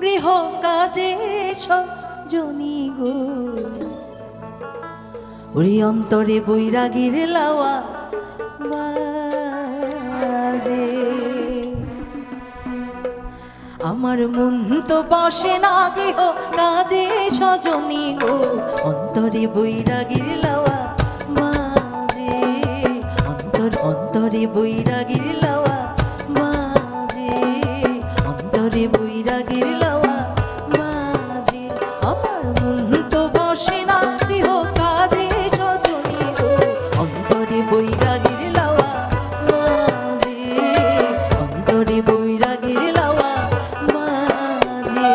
গৃহ কাজে সজনী গো ওরে অন্তরে বৈরাগীর লাওয়া বাজে আমার মন তো বসে না গৃহ কাজে সজনী গো অন্তরে বৈরাগীর লাওয়া বাজে অন্তরে বৈরাগীর লাওয়া বাজে অন্তরে বৈরাগীর লাওয়া বাজে আমার মন তো বসে না গৃহ কাজে সজনী গো অন্তরে বৈরাগীর লাওয়া বাজে অন্তরে বৈরাগীর লাওয়া বাজে